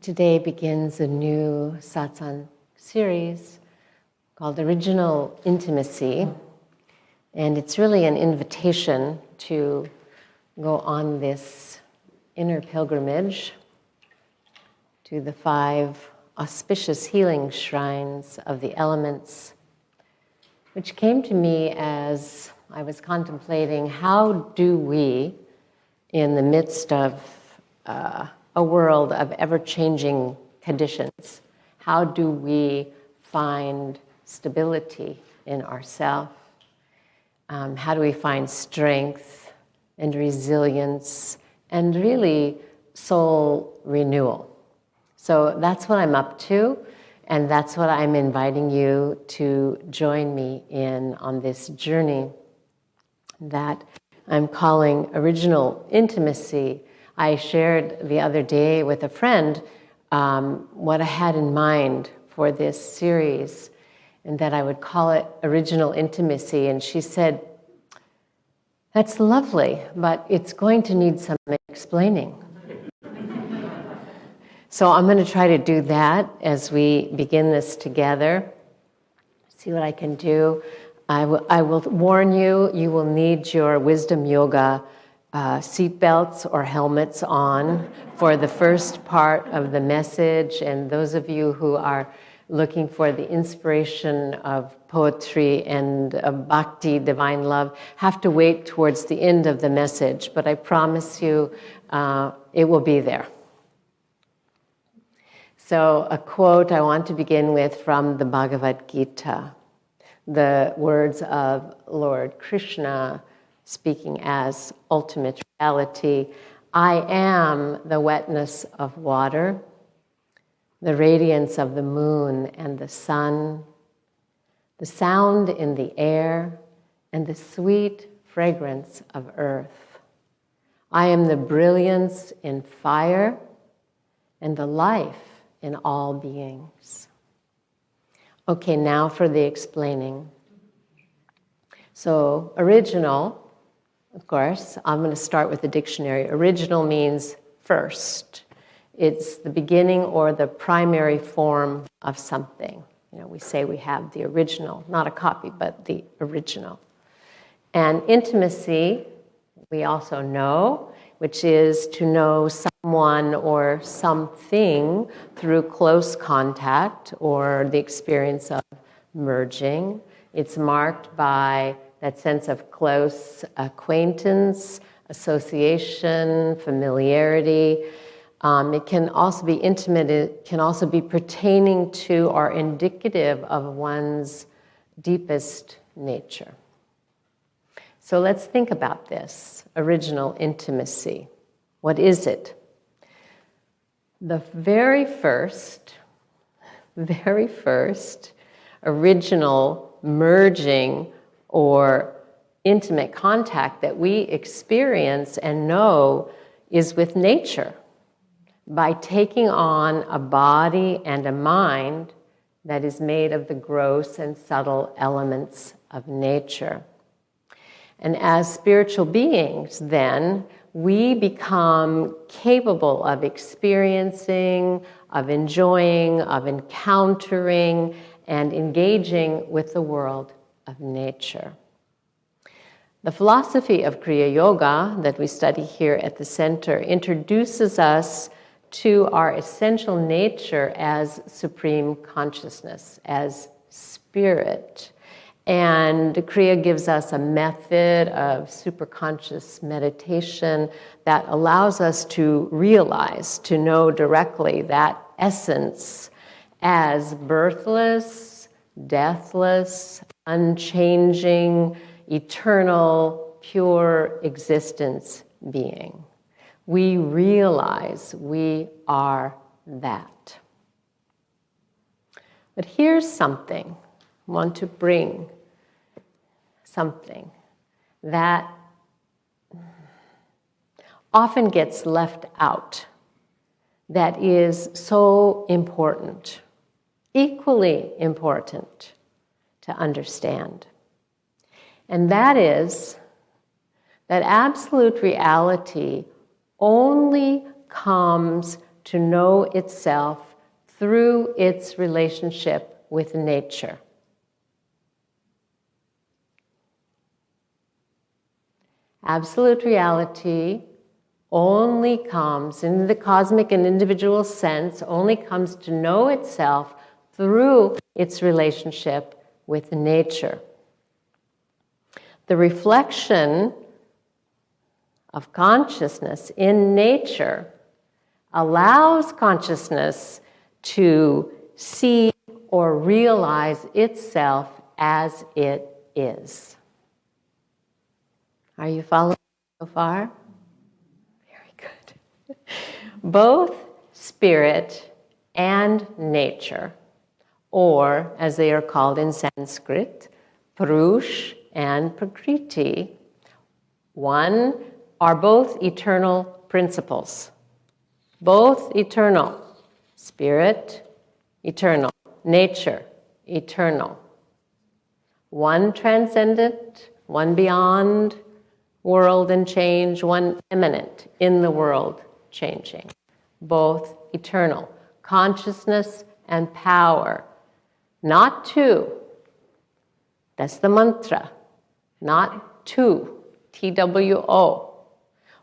Today begins a new satsang series called Original Intimacy, and it's really an invitation to go on this inner pilgrimage to the 5 auspicious healing shrines of the elements, which came to me as I was contemplating how do we, in the midst of a world of ever-changing conditions, how do we find stability in ourselves? How do we find strength and resilience and really soul renewal? So that's what I'm up to, and that's what I'm inviting you to join me in on this journey that I'm calling Original Intimacy. I shared the other day with a friend what I had in mind for this series, and that I would call it Original Intimacy. And she said, "That's lovely, but it's going to need some explaining." So I'm going to try to do that as we begin this together. See what I can do. I will warn you, you will need your wisdom yoga seatbelts or helmets on for the first part of the message. And those of you who are looking for the inspiration of poetry and of bhakti, divine love, have to wait towards the end of the message. But I promise you, it will be there. So a quote I want to begin with from the Bhagavad Gita, the words of Lord Krishna speaking as ultimate reality. "I am the wetness of water, the radiance of the moon and the sun, the sound in the air, and the sweet fragrance of earth. I am the brilliance in fire and the life in all beings." Okay, now for the explaining. So, original, of course, I'm going to start with the dictionary. Original means first. It's the beginning or the primary form of something. You know, we say we have the original, not a copy, but the original. And intimacy, we also know, which is to know someone or something through close contact or the experience of merging. It's marked by that sense of close acquaintance, association, familiarity. It can also be intimate. It can also be pertaining to or indicative of one's deepest nature. So let's think about this, original intimacy. What is it? The very first original merging or intimate contact that we experience and know is with nature, by taking on a body and a mind that is made of the gross and subtle elements of nature. And as spiritual beings, then, we become capable of experiencing, of enjoying, of encountering, and engaging with the world of nature. The philosophy of Kriya Yoga that we study here at the center introduces us to our essential nature as supreme consciousness, as spirit. And Kriya gives us a method of superconscious meditation that allows us to realize, to know directly that essence as birthless, deathless, unchanging, eternal, pure existence being. We realize we are that. But here's something. I want to bring something that often gets left out, that is so important, equally important to understand. And that is that absolute reality only comes to know itself through its relationship with nature. Absolute reality only comes, in the cosmic and individual sense, only comes to know itself through its relationship with nature. The reflection of consciousness in nature allows consciousness to see or realize itself as it is. Are you following so far? Very good. Both spirit and nature, or as they are called in Sanskrit, Purush and Prakriti, one are both eternal principles. Both eternal. Spirit, eternal. Nature, eternal. One transcendent, one beyond world and change, one immanent in the world changing. Both eternal. Consciousness and power. Not two. That's the mantra. Not two. TWO.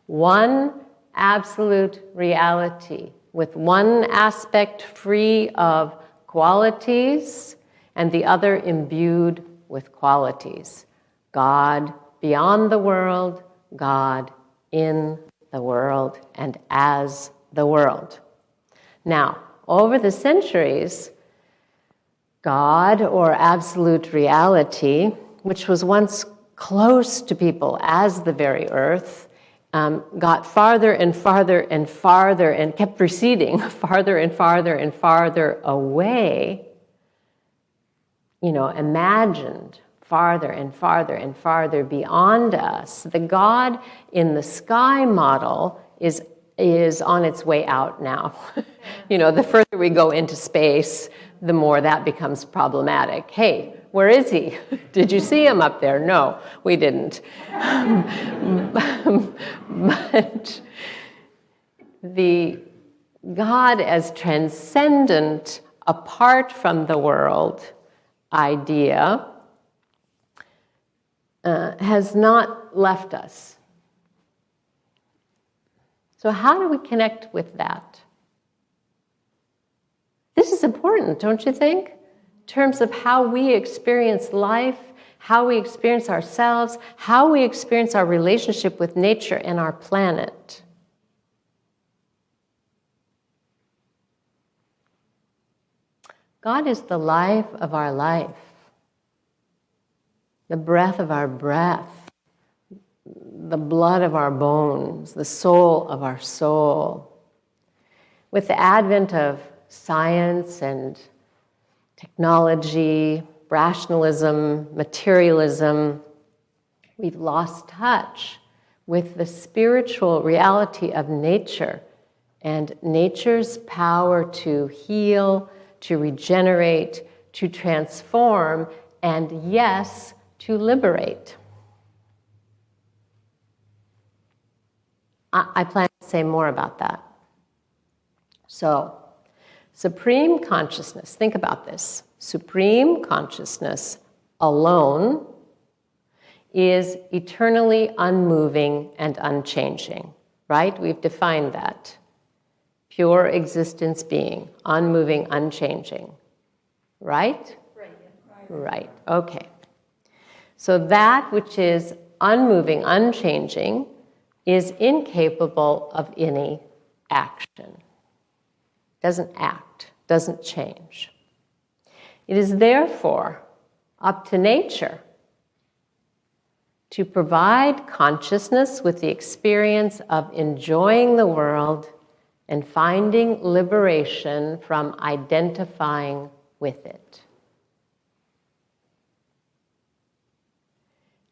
One absolute reality with one aspect free of qualities and the other imbued with qualities. God beyond the world, God in the world and as the world. Now, over the centuries, God, or absolute reality, which was once close to people as the very earth, got farther and farther and farther and kept receding farther and farther and farther away, imagined farther and farther and farther beyond us. The God in the sky model is on its way out now. The further we go into space, the more that becomes problematic. Hey, where is he? Did you see him up there? No, we didn't. But the God as transcendent, apart from the world idea has not left us. So how do we connect with that? This is important, don't you think? In terms of how we experience life, how we experience ourselves, how we experience our relationship with nature and our planet. God is the life of our life, the breath of our breath, the blood of our bones, the soul of our soul. With the advent of science and technology, rationalism, materialism, we've lost touch with the spiritual reality of nature and nature's power to heal, to regenerate, to transform, and yes, to liberate. I plan to say more about that. So, supreme consciousness, think about this. Supreme consciousness alone is eternally unmoving and unchanging, right? We've defined that. Pure existence being, unmoving, unchanging, right? Right, okay. So that which is unmoving, unchanging, is incapable of any action. Doesn't act, doesn't change. It is therefore up to nature to provide consciousness with the experience of enjoying the world and finding liberation from identifying with it.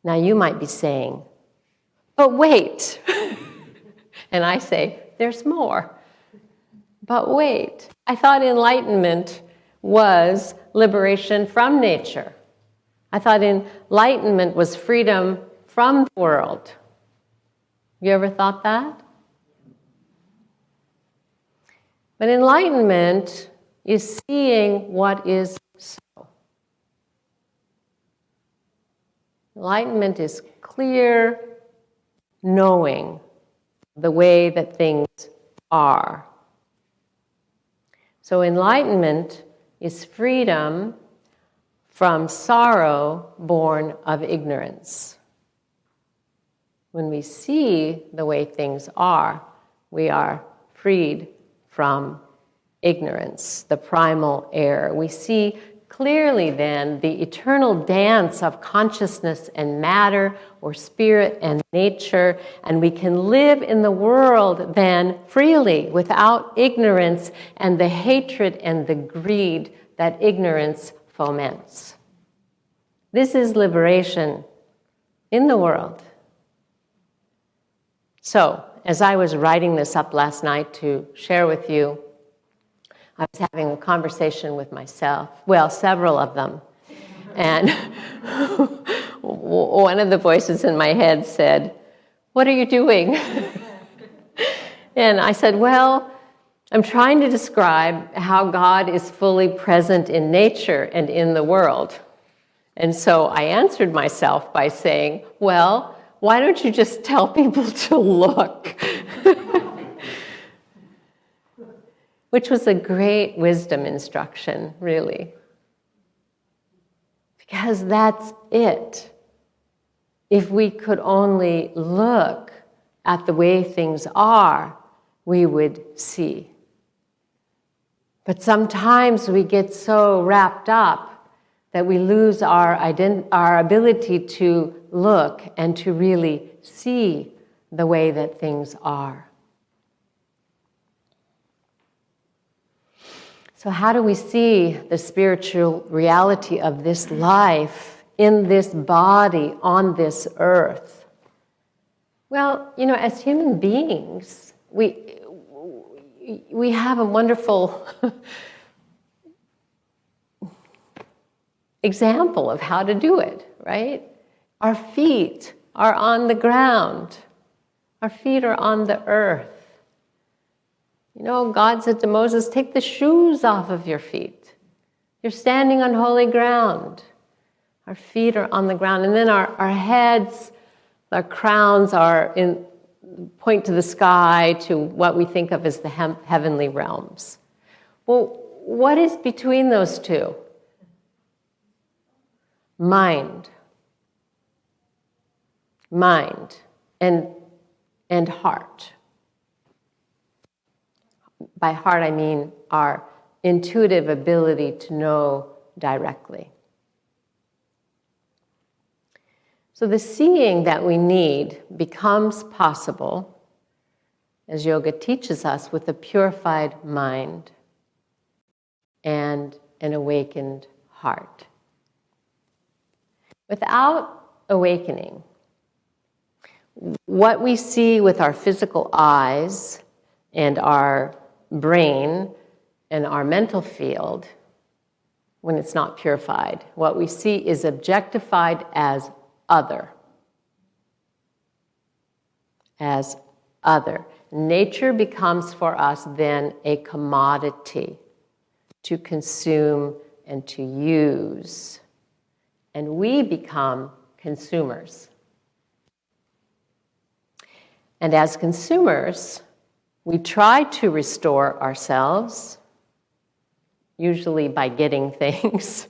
Now you might be saying, but wait. And I say, there's more. But wait, I thought enlightenment was liberation from nature. I thought enlightenment was freedom from the world. You ever thought that? But enlightenment is seeing what is so. Enlightenment is clear knowing the way that things are. So enlightenment is freedom from sorrow born of ignorance. When we see the way things are, we are freed from ignorance, the primal error. We see clearly then the eternal dance of consciousness and matter, or spirit and nature, and we can live in the world then freely without ignorance and the hatred and the greed that ignorance foments. This is liberation in the world. So, as I was writing this up last night to share with you, I was having a conversation with myself, well, several of them. And one of the voices in my head said, "What are you doing?" And I said, well, I'm trying to describe how God is fully present in nature and in the world. And so I answered myself by saying, well, why don't you just tell people to look? Which was a great wisdom instruction, really. Because that's it. If we could only look at the way things are, we would see. But sometimes we get so wrapped up that we lose our ability to look and to really see the way that things are. So how do we see the spiritual reality of this life in this body on this earth? Well, as human beings, we have a wonderful example of how to do it, right? Our feet are on the ground. Our feet are on the earth. God said to Moses, take the shoes off of your feet. You're standing on holy ground. Our feet are on the ground. And then our heads, our crowns point to the sky, to what we think of as the heavenly realms. Well, what is between those two? Mind. Mind and heart. By heart, I mean our intuitive ability to know directly. So the seeing that we need becomes possible, as yoga teaches us, with a purified mind and an awakened heart. Without awakening, what we see with our physical eyes and our brain and our mental field, when it's not purified, what we see is objectified as other. As other. Nature becomes for us then a commodity to consume and to use. And we become consumers. And as consumers, we try to restore ourselves, usually by getting things,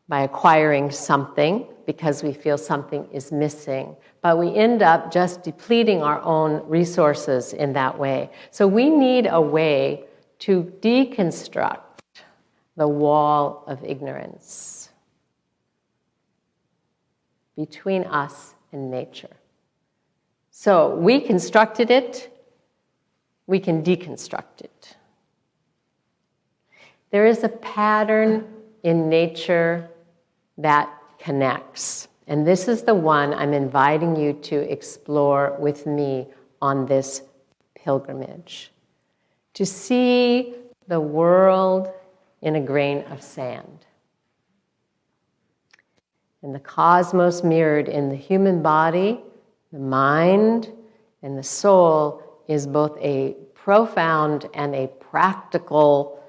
by acquiring something, because we feel something is missing. But we end up just depleting our own resources in that way. So we need a way to deconstruct the wall of ignorance between us and nature. So we constructed it, we can deconstruct it. There is a pattern in nature that connects. And this is the one I'm inviting you to explore with me on this pilgrimage. To see the world in a grain of sand. And the cosmos mirrored in the human body, the mind, and the soul is both a profound and a practical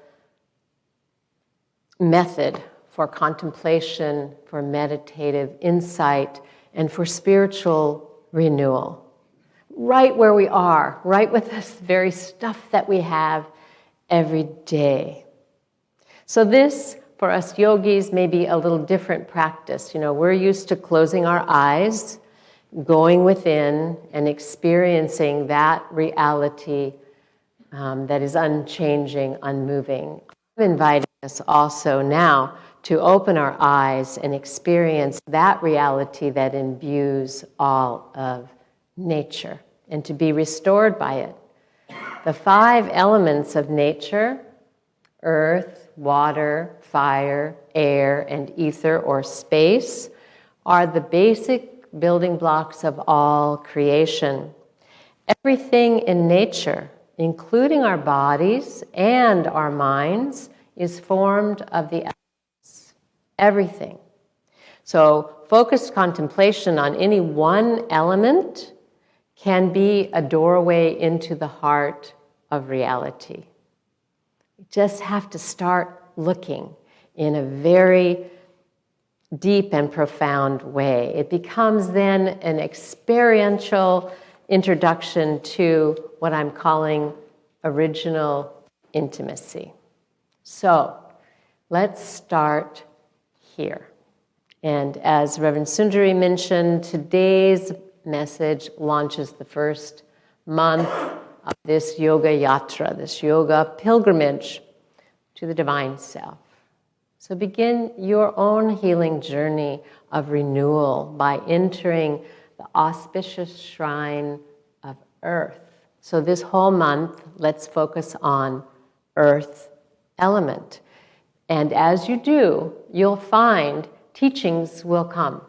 method for contemplation, for meditative insight, and for spiritual renewal. Right where we are, right with this very stuff that we have every day. So this, for us yogis, may be a little different practice. We're used to closing our eyes, going within, and experiencing that reality that is unchanging, unmoving. I'm inviting us also now to open our eyes and experience that reality that imbues all of nature and to be restored by it. The 5 elements of nature, earth, water, fire, air, and ether or space, are the basic building blocks of all creation. Everything in nature, including our bodies and our minds, is formed of the elements. Everything. So focused contemplation on any one element can be a doorway into the heart of reality. You just have to start looking in a very deep and profound way. It becomes then an experiential introduction to what I'm calling original intimacy. So let's start here. And as Reverend Sundari mentioned, today's message launches the first month of this yoga yatra, this yoga pilgrimage to the divine self. So begin your own healing journey of renewal by entering the auspicious shrine of earth. So this whole month, let's focus on earth element. And as you do, you'll find teachings will come,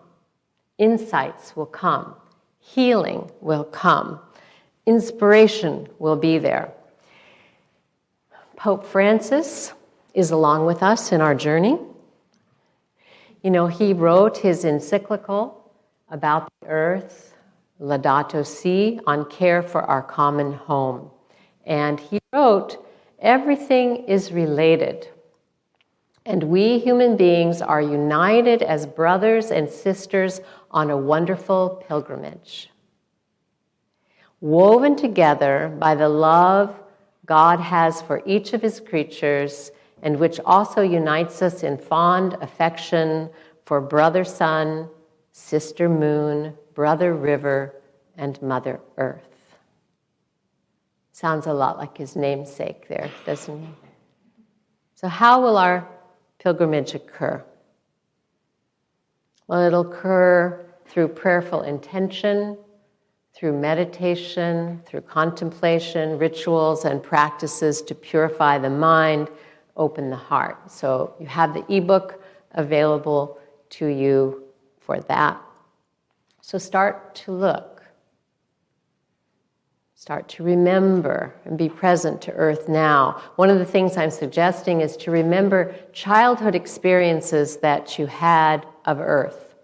insights will come, healing will come, inspiration will be there. Pope Francis is along with us in our journey. He wrote his encyclical about the earth, Laudato Si, on care for our common home. And he wrote, everything is related. And we human beings are united as brothers and sisters on a wonderful pilgrimage. Woven together by the love God has for each of his creatures, and which also unites us in fond affection for brother sun, sister moon, brother river, and mother earth. Sounds a lot like his namesake there, doesn't it? So how will our pilgrimage occur? Well, it'll occur through prayerful intention, through meditation, through contemplation, rituals, and practices to purify the mind, open the heart. So you have the ebook available to you for that. So start to look. Start to remember and be present to earth now. One of the things I'm suggesting is to remember childhood experiences that you had of earth.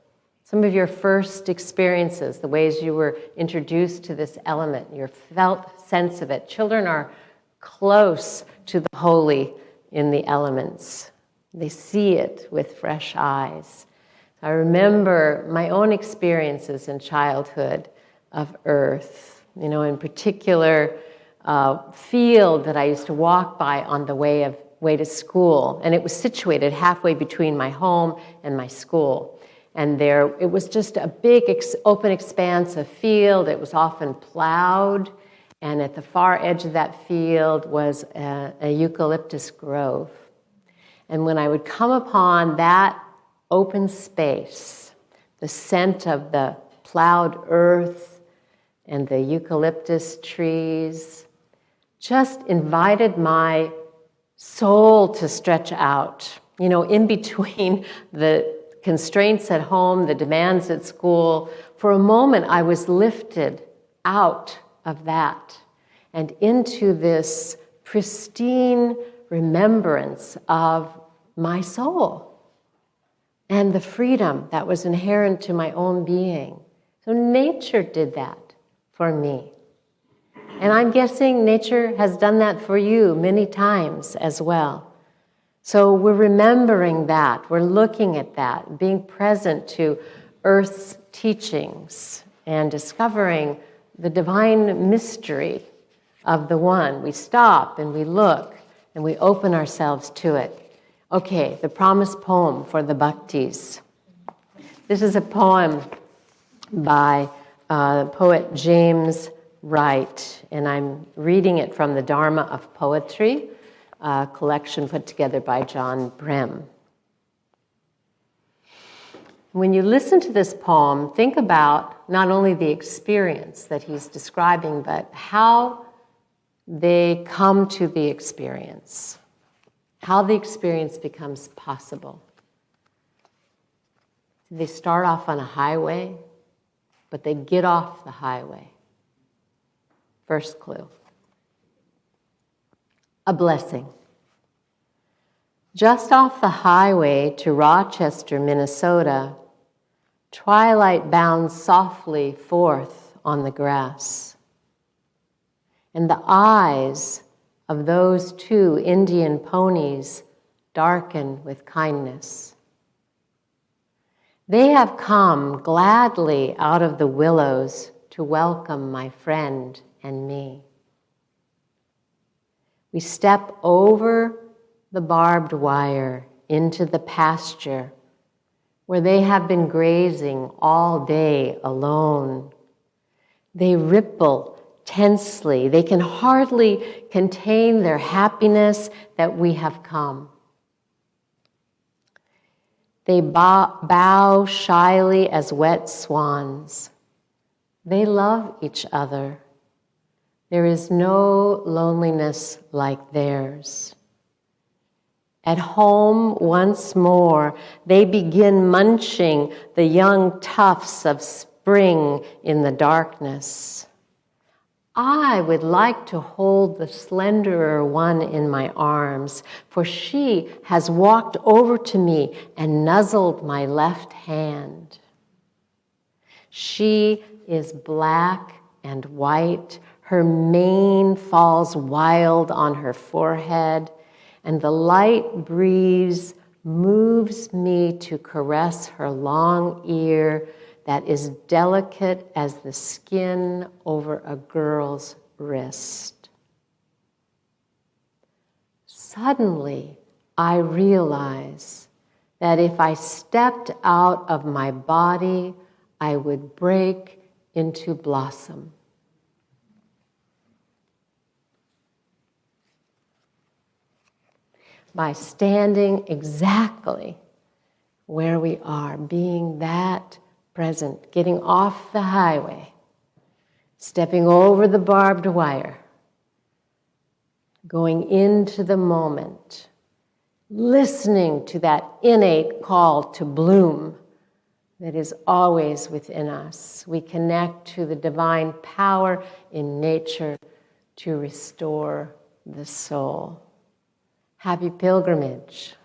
Some of your first experiences, the ways you were introduced to this element, your felt sense of it. Children are close to the holy in the elements. They see it with fresh eyes. I remember my own experiences in childhood of earth. In particular, field that I used to walk by on the way to school, and it was situated halfway between my home and my school. And it was just a big open expanse of field. It was often plowed, and at the far edge of that field was a eucalyptus grove. And when I would come upon that open space, the scent of the plowed earth and the eucalyptus trees just invited my soul to stretch out, in between the constraints at home, the demands at school. For a moment, I was lifted out of that and into this pristine remembrance of my soul and the freedom that was inherent to my own being. So nature did that for me. And I'm guessing nature has done that for you many times as well. So we're remembering that, we're looking at that, being present to Earth's teachings and discovering the divine mystery of the One. We stop and we look and we open ourselves to it. Okay, the promise poem for the Bhaktis. This is a poem by poet James Wright, and I'm reading it from the Dharma of Poetry, a collection put together by John Brehm. When you listen to this poem, think about not only the experience that he's describing, but how they come to the experience, how the experience becomes possible. They start off on a highway, but they get off the highway. First clue. A blessing. Just off the highway to Rochester, Minnesota, twilight bounds softly forth on the grass. And the eyes of those two Indian ponies darken with kindness. They have come gladly out of the willows to welcome my friend and me. We step over the barbed wire into the pasture where they have been grazing all day alone. They ripple tensely. They can hardly contain their happiness that we have come. They bow shyly as wet swans. They love each other. There is no loneliness like theirs. At home once more, they begin munching the young tufts of spring in the darkness. I would like to hold the slenderer one in my arms, for she has walked over to me and nuzzled my left hand. She is black and white. Her mane falls wild on her forehead, and the light breeze moves me to caress her long ear that is delicate as the skin over a girl's wrist. Suddenly, I realize that if I stepped out of my body, I would break into blossom. By standing exactly where we are, being that present, getting off the highway, stepping over the barbed wire, going into the moment, listening to that innate call to bloom that is always within us. We connect to the divine power in nature to restore the soul. Happy pilgrimage.